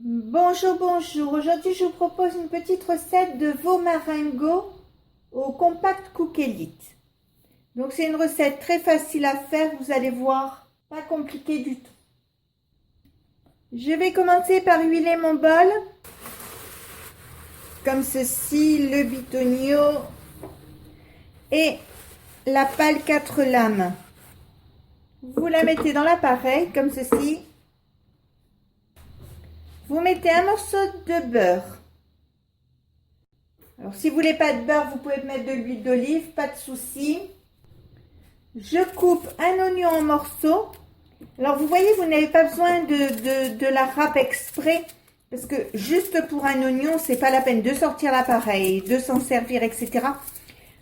Bonjour, bonjour. Aujourd'hui, je vous propose une petite recette de veau marengo au compact cook elite. Donc, c'est une recette très facile à faire, vous allez voir, pas compliqué du tout. Je vais commencer par huiler mon bol, comme ceci, le bitonio et la pâle 4 lames. Vous la mettez dans l'appareil, comme ceci. Vous mettez un morceau de beurre. Alors, si vous voulez pas de beurre, vous pouvez mettre de l'huile d'olive, pas de souci. Je coupe un oignon en morceaux. Alors, vous voyez, vous n'avez pas besoin de la râpe exprès, parce que juste pour un oignon, c'est pas la peine de sortir l'appareil, de s'en servir, etc.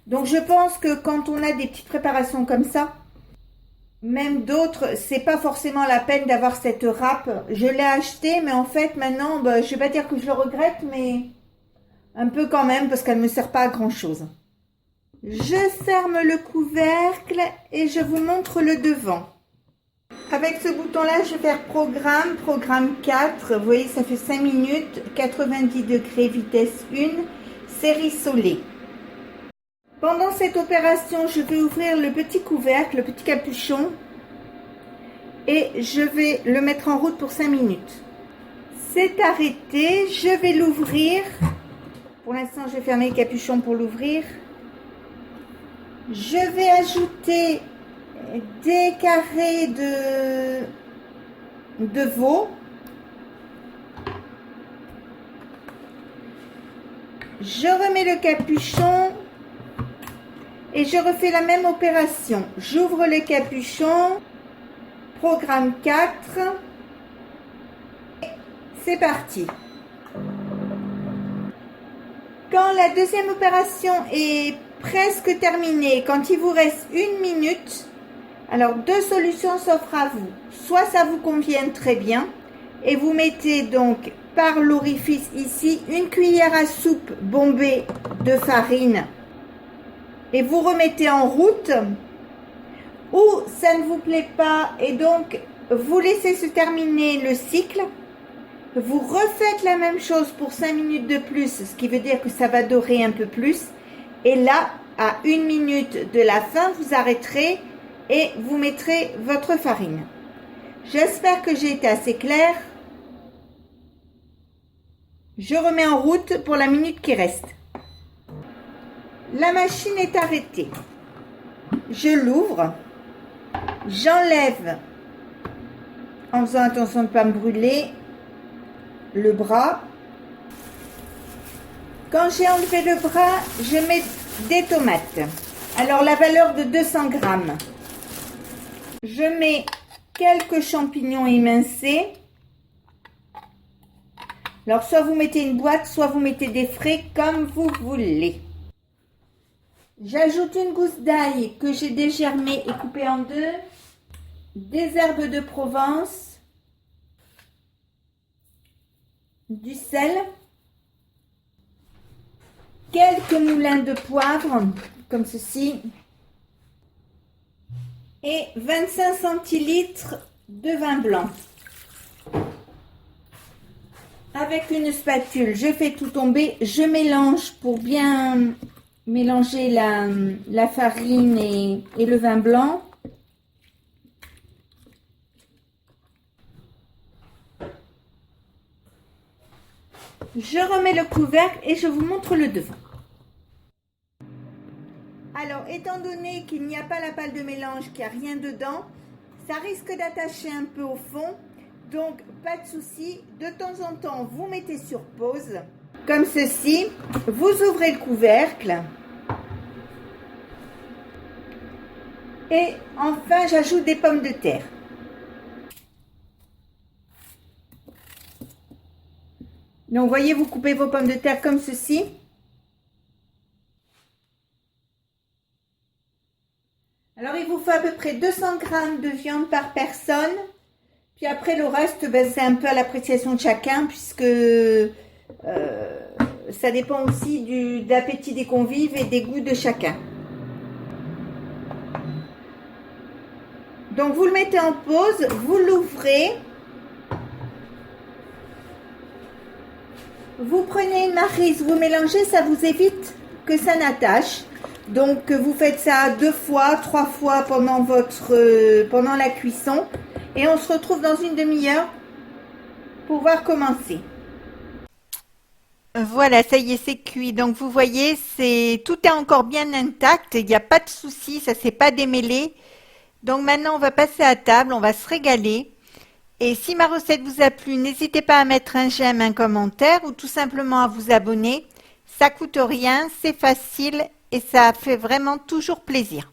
Donc, je pense que quand on a des petites préparations comme ça, même d'autres, c'est pas forcément la peine d'avoir cette râpe. Je l'ai acheté, mais en fait, maintenant, je vais pas dire que je le regrette, mais un peu quand même, parce qu'elle ne me sert pas à grand chose. Je ferme le couvercle et je vous montre le devant. Avec ce bouton-là, je vais faire programme 4. Vous voyez, ça fait 5 minutes, 90 degrés, vitesse 1, série Soleil. Pendant cette opération, je vais ouvrir le petit couvercle, le petit capuchon, et je vais le mettre en route pour 5 minutes. C'est arrêté, je vais l'ouvrir. Pour l'instant, je vais fermer le capuchon pour l'ouvrir. Je vais ajouter des carrés de veau. Je remets le capuchon et je refais la même opération. J'ouvre le capuchon, programme 4. C'est parti. Quand la deuxième opération est presque terminée, quand il vous reste 1 minute, alors deux solutions s'offrent à vous. Soit ça vous convient très bien et vous mettez donc par l'orifice ici une cuillère à soupe bombée de farine et vous remettez en route, ou ça ne vous plaît pas et donc vous laissez se terminer le cycle. Vous refaites la même chose pour 5 minutes de plus, ce qui veut dire que ça va dorer un peu plus. Et là, à 1 minute de la fin, vous arrêterez et vous mettrez votre farine. J'espère que j'ai été assez claire. Je remets en route pour la minute qui reste. La machine est arrêtée. Je l'ouvre. J'enlève, en faisant attention de ne pas me brûler, le bras. Quand j'ai enlevé le bras, je mets des tomates. Alors la valeur de 200 grammes. Je mets quelques champignons émincés. Alors soit vous mettez une boîte, soit vous mettez des frais comme vous voulez. J'ajoute une gousse d'ail que j'ai dégermée et coupée en deux. Des herbes de Provence. Du sel. Quelques moulins de poivre, comme ceci, et 25 centilitres de vin blanc. Avec une spatule, je fais tout tomber, je mélange pour bien mélanger la farine et le vin blanc. Je remets le couvercle et je vous montre le devant. Alors, étant donné qu'il n'y a pas la pâle de mélange, qu'il n'y a rien dedans, ça risque d'attacher un peu au fond. Donc, pas de souci. De temps en temps, vous mettez sur pause, comme ceci. Vous ouvrez le couvercle. Et enfin, j'ajoute des pommes de terre. Donc, voyez, vous coupez vos pommes de terre comme ceci. Alors, il vous faut à peu près 200 grammes de viande par personne. Puis après, le reste, c'est un peu à l'appréciation de chacun, puisque ça dépend aussi de l'appétit des convives et des goûts de chacun. Donc, vous le mettez en pause, vous l'ouvrez. Vous prenez une maryse, vous mélangez, ça vous évite que ça n'attache. Donc vous faites ça 2 fois, 3 fois pendant la cuisson. Et on se retrouve dans une demi-heure pour pouvoir commencer. Voilà, ça y est, c'est cuit. Donc vous voyez, tout est encore bien intact. Il n'y a pas de souci, ça s'est pas démêlé. Donc maintenant, on va passer à table, on va se régaler. Et si ma recette vous a plu, n'hésitez pas à mettre un j'aime, un commentaire ou tout simplement à vous abonner. Ça coûte rien, c'est facile et ça fait vraiment toujours plaisir.